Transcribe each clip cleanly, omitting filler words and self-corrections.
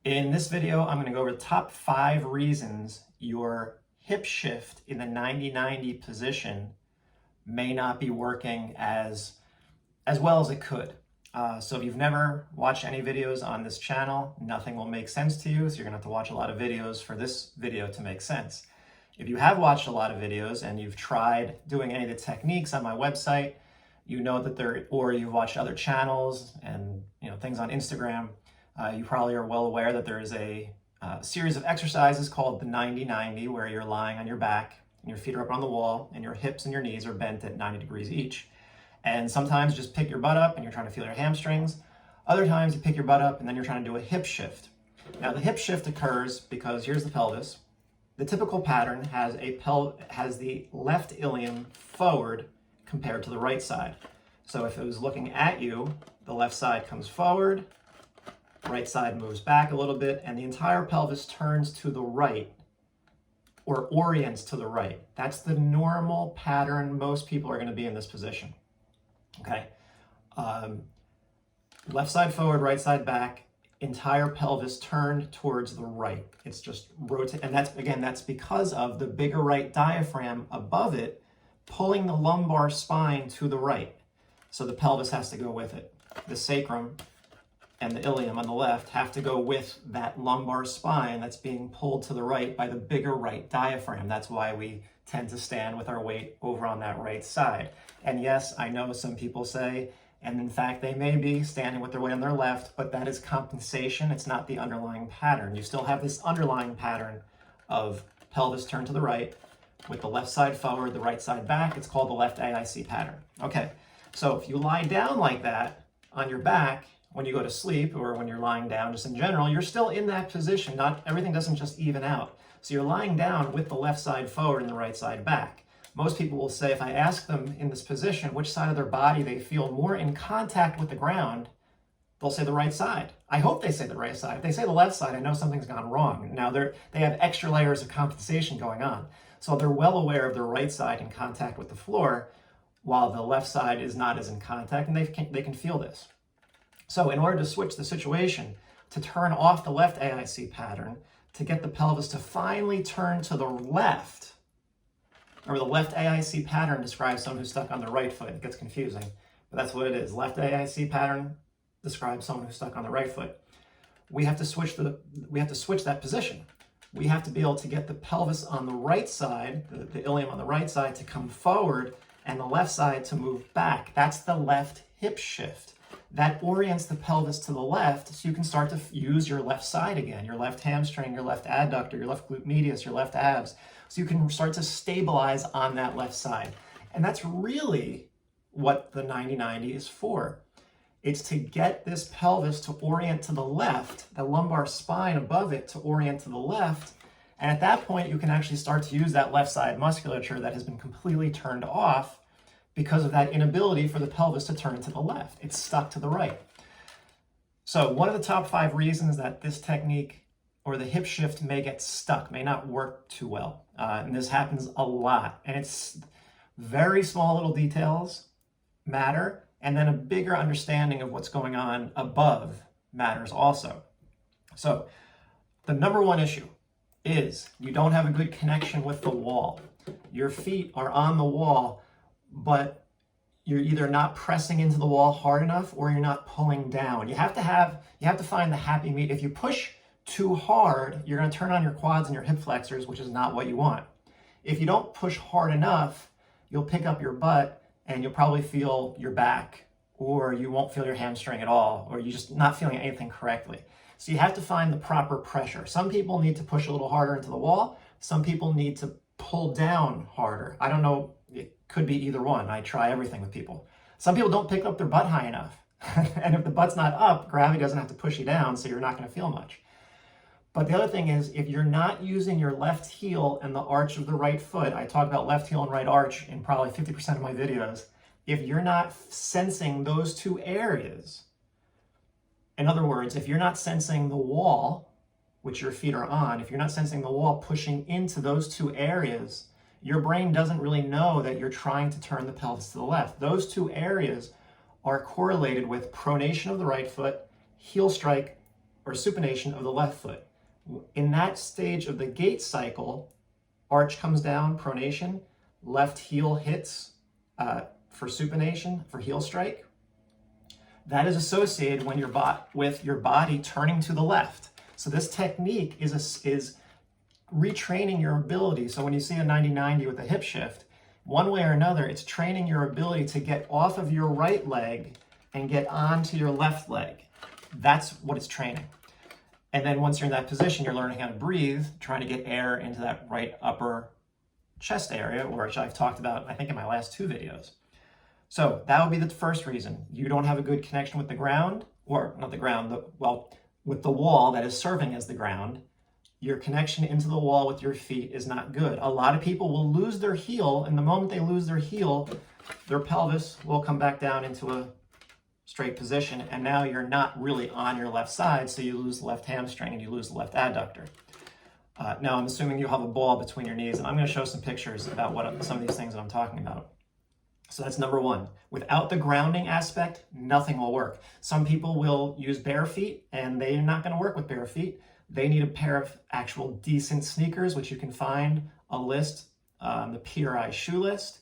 In this video, I'm going to go over the top 5 reasons your hip shift in the 90-90 position may not be working as well as it could. So if you've never watched any videos on this channel, nothing will make sense to you, so you're going to have to watch a lot of videos for this video to make sense. If you have watched a lot of videos and you've tried doing any of the techniques on my website, you know that or you've watched other channels and things on Instagram, you probably are well aware that there is a series of exercises called the 90-90, where you're lying on your back and your feet are up on the wall and your hips and your knees are bent at 90 degrees each. And sometimes just pick your butt up and you're trying to feel your hamstrings. Other times you pick your butt up and then you're trying to do a hip shift. Now the hip shift occurs because here's the pelvis. The typical pattern has the left ilium forward compared to the right side. So if it was looking at you, the left side comes forward, right side moves back a little bit, and the entire pelvis turns to the right or orients to the right. That's the normal pattern. Most people are going to be in this position. Okay. Left side forward, right side back, entire pelvis turned towards the right. It's just rotate. And that's because of the bigger right diaphragm above it pulling the lumbar spine to the right. So the pelvis has to go with it. The sacrum and the ilium on the left have to go with that lumbar spine that's being pulled to the right by the bigger right diaphragm. That's why we tend to stand with our weight over on that right side. And yes, I know some people say, and in fact they may be standing with their weight on their left, but that is compensation. It's not the underlying pattern. You still have this underlying pattern of pelvis turned to the right with the left side forward, the right side back. It's called the left AIC pattern. Okay, so if you lie down like that on your back, when you go to sleep or when you're lying down, just in general, you're still in that position. Not everything doesn't just even out. So you're lying down with the left side forward and the right side back. Most people will say, if I ask them in this position which side of their body they feel more in contact with the ground, they'll say the right side. I hope they say the right side. If they say the left side, I know something's gone wrong. Now they have extra layers of compensation going on. So they're well aware of their right side in contact with the floor, while the left side is not as in contact, and they can feel this. So in order to switch the situation, to turn off the left AIC pattern, to get the pelvis to finally turn to the left, remember the left AIC pattern describes someone who's stuck on the right foot. It gets confusing, but that's what it is. Left AIC pattern describes someone who's stuck on the right foot. We have to switch that position. We have to be able to get the pelvis on the right side, the ilium on the right side, to come forward and the left side to move back. That's the left hip shift. That orients the pelvis to the left, so you can start to use your left side again, your left hamstring, your left adductor, your left glute medius, your left abs. So you can start to stabilize on that left side. And that's really what the 90-90 is for. It's to get this pelvis to orient to the left, the lumbar spine above it to orient to the left. And at that point, you can actually start to use that left side musculature that has been completely turned off because of that inability for the pelvis to turn to the left. It's stuck to the right. So one of the top 5 reasons that this technique or the hip shift may get stuck, may not work too well. And this happens a lot. And it's very small little details matter. And then a bigger understanding of what's going on above matters also. So the number one issue is you don't have a good connection with the wall. Your feet are on the wall, but you're either not pressing into the wall hard enough or you're not pulling down. You have to find the happy medium. If you push too hard, you're going to turn on your quads and your hip flexors, which is not what you want. If you don't push hard enough, you'll pick up your butt and you'll probably feel your back, or you won't feel your hamstring at all, or you're just not feeling anything correctly. So you have to find the proper pressure. Some people need to push a little harder into the wall. Some people need to pull down harder. I don't know. It could be either one. I try everything with people. Some people don't pick up their butt high enough. And if the butt's not up, gravity doesn't have to push you down, so you're not going to feel much. But the other thing is, if you're not using your left heel and the arch of the right foot, I talk about left heel and right arch in probably 50% of my videos. If you're not sensing those two areas, in other words, if you're not sensing the wall, which your feet are on, if you're not sensing the wall pushing into those two areas, your brain doesn't really know that you're trying to turn the pelvis to the left. Those two areas are correlated with pronation of the right foot, heel strike or supination of the left foot. In that stage of the gait cycle, arch comes down, pronation, left heel hits for supination, for heel strike. That is associated when with your body turning to the left. So this technique is retraining your ability. So when you see a 90-90 with a hip shift, one way or another, it's training your ability to get off of your right leg and get onto your left leg. That's what it's training. And then once you're in that position, you're learning how to breathe, trying to get air into that right upper chest area, which I've talked about, I think, in my last 2 videos. So that would be the first reason. You don't have a good connection with the ground, or not the ground, with the wall that is serving as the ground. Your connection into the wall with your feet is not good. A lot of people will lose their heel, and the moment they lose their heel, their pelvis will come back down into a straight position, and now you're not really on your left side, so you lose the left hamstring and you lose the left adductor. Now, I'm assuming you have a ball between your knees, and I'm going to show some pictures about some of these things that I'm talking about. So that's number one. Without the grounding aspect, nothing will work. Some people will use bare feet, and they're not going to work with bare feet. They need a pair of actual decent sneakers, which you can find a list on the PRI shoe list.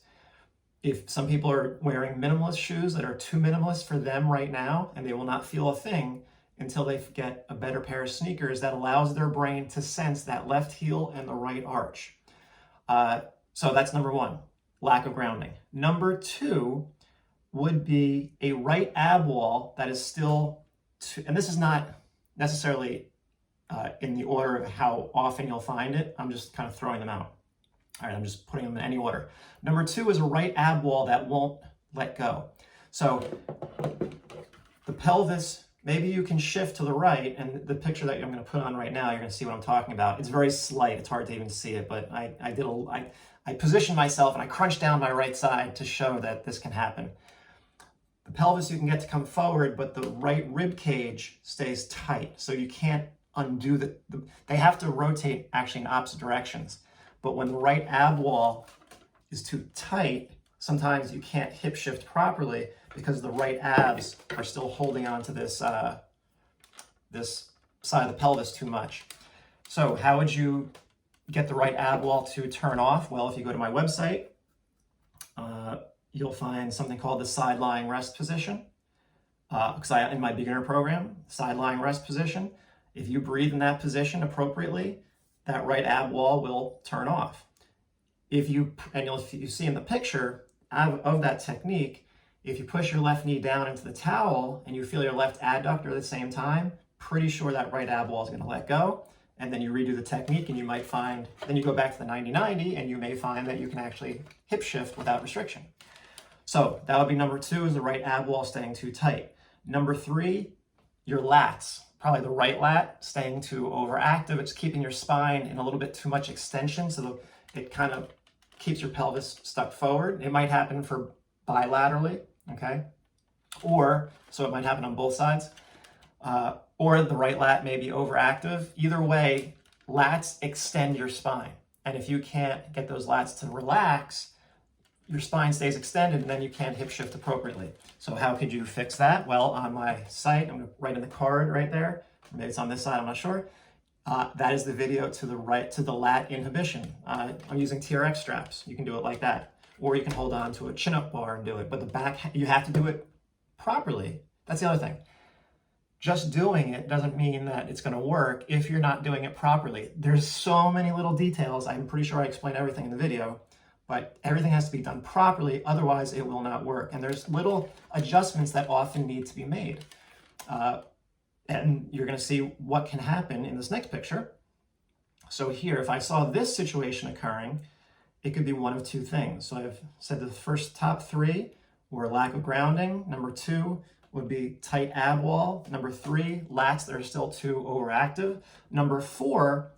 If some people are wearing minimalist shoes that are too minimalist for them right now, and they will not feel a thing until they get a better pair of sneakers that allows their brain to sense that left heel and the right arch. So that's number one, lack of grounding. Number two would be a right ab wall that is still, and this is not necessarily in the order of how often you'll find it. I'm just kind of throwing them out. All right, I'm just putting them in any order. Number two is a right ab wall that won't let go. So the pelvis, maybe you can shift to the right, and the picture that I'm going to put on right now, you're going to see what I'm talking about. It's very slight. It's hard to even see it, but I positioned myself and I crunched down my right side to show that this can happen. The pelvis you can get to come forward, but the right rib cage stays tight, so you can't undo they have to rotate actually in opposite directions. But when the right ab wall is too tight, sometimes you can't hip shift properly because the right abs are still holding on to this this side of the pelvis too much. So how would you get the right ab wall to turn off? Well, if you go to my website, you'll find something called the side lying rest position. Because in my beginner program, side lying rest position, if you breathe in that position appropriately, that right ab wall will turn off. If you see in the picture of that technique, if you push your left knee down into the towel and you feel your left adductor at the same time, pretty sure that right ab wall is going to let go. And then you redo the technique and you might find, then you go back to the 90-90 and you may find that you can actually hip shift without restriction. So that would be number two, is the right ab wall staying too tight. Number three, your lats. Probably the right lat staying too overactive. It's keeping your spine in a little bit too much extension, so it kind of keeps your pelvis stuck forward. It might happen for bilaterally, okay? Or, so it might happen on both sides. Or the right lat may be overactive. Either way, lats extend your spine. And if you can't get those lats to relax, your spine stays extended and then you can't hip shift appropriately. So how could you fix that? Well, on my site, I'm going to write in the card right there. Maybe it's on this side, I'm not sure. That is the video to the right, to the lat inhibition. I'm using TRX straps. You can do it like that. Or you can hold on to a chin-up bar and do it. But the back, you have to do it properly. That's the other thing. Just doing it doesn't mean that it's going to work if you're not doing it properly. There's so many little details. I'm pretty sure I explained everything in the video. But everything has to be done properly, otherwise it will not work. And there's little adjustments that often need to be made. And you're going to see what can happen in this next picture. So here, if I saw this situation occurring, it could be one of two things. So I've said the first top three were lack of grounding. Number two would be tight ab wall. Number three, lats that are still too overactive. Number four,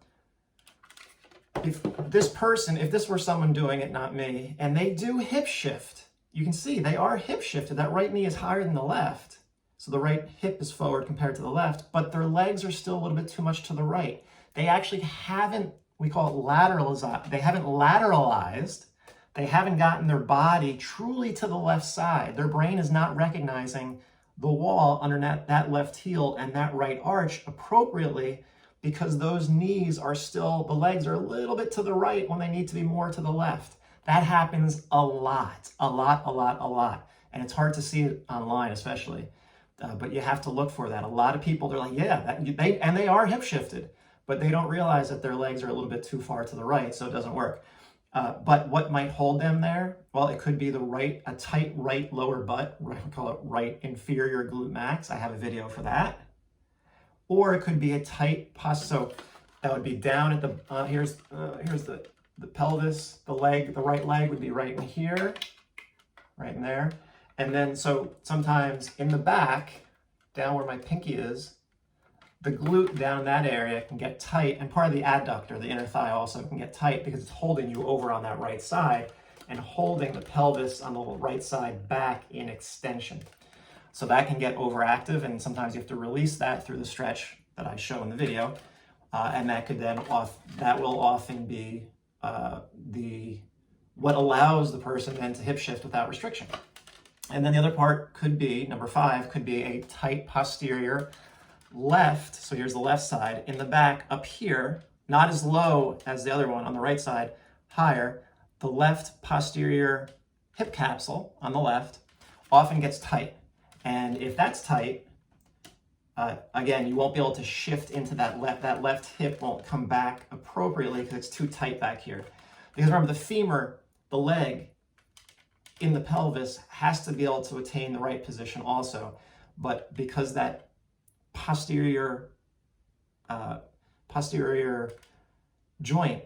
if this were someone doing it, not me, and they do hip shift, you can see they are hip shifted. That right knee is higher than the left. So the right hip is forward compared to the left, but their legs are still a little bit too much to the right. They actually haven't, we call it lateralized. They haven't lateralized. They haven't gotten their body truly to the left side. Their brain is not recognizing the wall under that left heel and that right arch appropriately, because those knees are still, the legs are a little bit to the right when they need to be more to the left. That happens a lot. And it's hard to see it online, especially. But you have to look for that. A lot of people, they're like, yeah, they are hip shifted, but they don't realize that their legs are a little bit too far to the right, so it doesn't work. But what might hold them there? Well, it could be a tight right lower butt, we call it right inferior glute max. I have a video for that. Or it could be a tight posture. So that would be down at the, here's the pelvis, the right leg would be right in here, right in there. And then, so sometimes in the back, down where my pinky is, the glute down in that area can get tight, and part of the adductor, the inner thigh, also can get tight because it's holding you over on that right side and holding the pelvis on the right side back in extension. So that can get overactive, and sometimes you have to release that through the stretch that I show in the video, and that could then that will often be what allows the person then to hip shift without restriction. And then the other part could be, number 5, could be a tight posterior left. So here's the left side. In the back up here, not as low as the other one on the right side, higher, the left posterior hip capsule on the left often gets tight. And if that's tight, again, you won't be able to shift into that left hip won't come back appropriately because it's too tight back here. Because remember, the femur, the leg in the pelvis, has to be able to attain the right position also. But because that posterior joint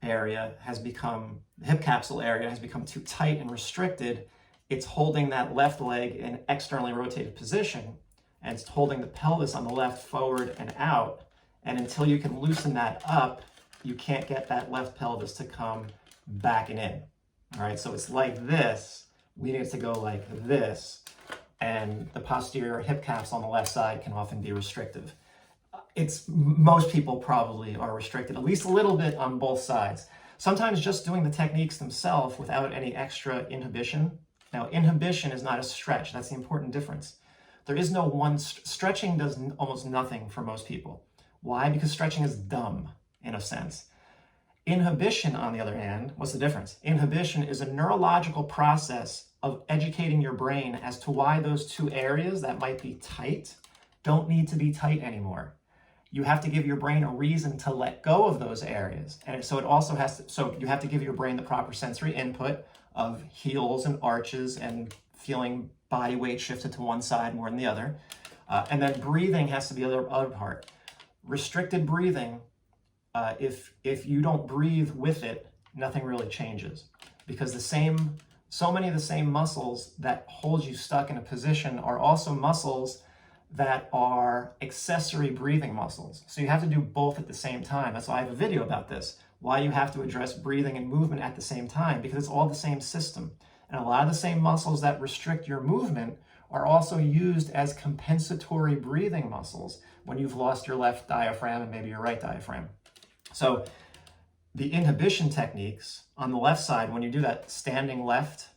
area has become, the hip capsule area has become too tight and restricted, it's holding that left leg in externally rotated position, and it's holding the pelvis on the left forward and out. And until you can loosen that up, you can't get that left pelvis to come back and in. All right, so it's like this. We need it to go like this, and the posterior hip capsule on the left side can often be restrictive. Most people probably are restricted, at least a little bit on both sides. Sometimes just doing the techniques themselves without any extra inhibition. Now, inhibition is not a stretch. That's the important difference. There is no one, stretching does almost nothing for most people. Why? Because stretching is dumb, in a sense. Inhibition, on the other hand, what's the difference? Inhibition is a neurological process of educating your brain as to why those two areas that might be tight don't need to be tight anymore. You have to give your brain a reason to let go of those areas. And so it also has to, so you have to give your brain the proper sensory input of heels and arches and feeling body weight shifted to one side more than the other. And then breathing has to be the other part. Restricted breathing, if you don't breathe with it, nothing really changes, because so many of the same muscles that hold you stuck in a position are also muscles that are accessory breathing muscles. So you have to do both at the same time. That's why I have a video about this, why you have to address breathing and movement at the same time, because it's all the same system. And a lot of the same muscles that restrict your movement are also used as compensatory breathing muscles when you've lost your left diaphragm and maybe your right diaphragm. So the inhibition techniques on the left side, when you do that standing left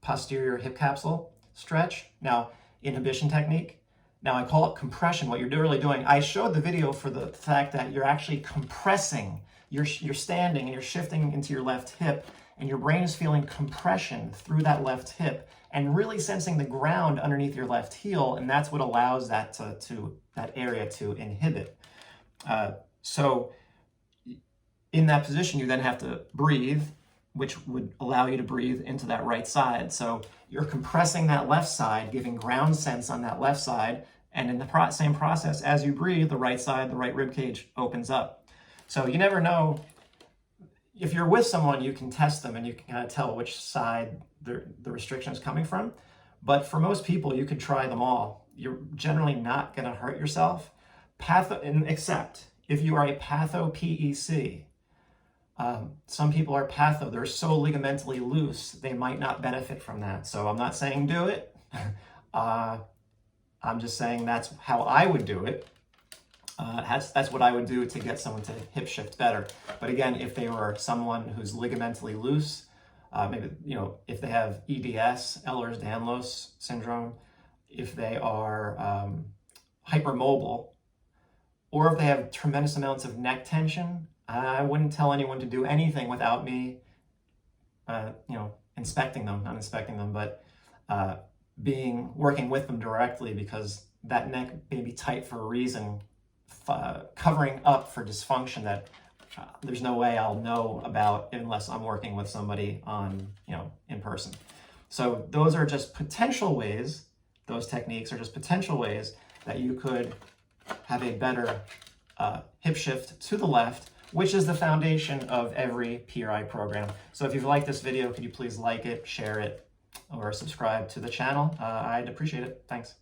posterior hip capsule stretch, now inhibition technique, now I call it compression. What you're really doing, I showed the video for the fact that you're actually compressing. You're standing and you're shifting into your left hip, and your brain is feeling compression through that left hip and really sensing the ground underneath your left heel, and that's what allows that that area to inhibit. So in that position, you then have to breathe, which would allow you to breathe into that right side. So you're compressing that left side, giving ground sense on that left side, and in the same process, as you breathe, the right side, the right rib cage opens up. So you never know. If you're with someone, you can test them and you can kind of tell which side the restriction is coming from. But for most people, you could try them all. You're generally not going to hurt yourself, except if you are a patho-PEC. Some people are patho, they're so ligamentally loose, they might not benefit from that. So I'm not saying do it. I'm just saying that's how I would do it. That's what I would do to get someone to hip shift better. But again, if they were someone who's ligamentally loose, maybe, if they have EDS, Ehlers-Danlos syndrome, if they are hypermobile, or if they have tremendous amounts of neck tension, I wouldn't tell anyone to do anything without me, inspecting them, not inspecting them, but working with them directly, because that neck may be tight for a reason, covering up for dysfunction that there's no way I'll know about unless I'm working with somebody in person. So those are just potential ways, those techniques are just potential ways that you could have a better hip shift to the left, which is the foundation of every PRI program. So if you've liked this video, could you please like it, share it, or subscribe to the channel? I'd appreciate it. Thanks.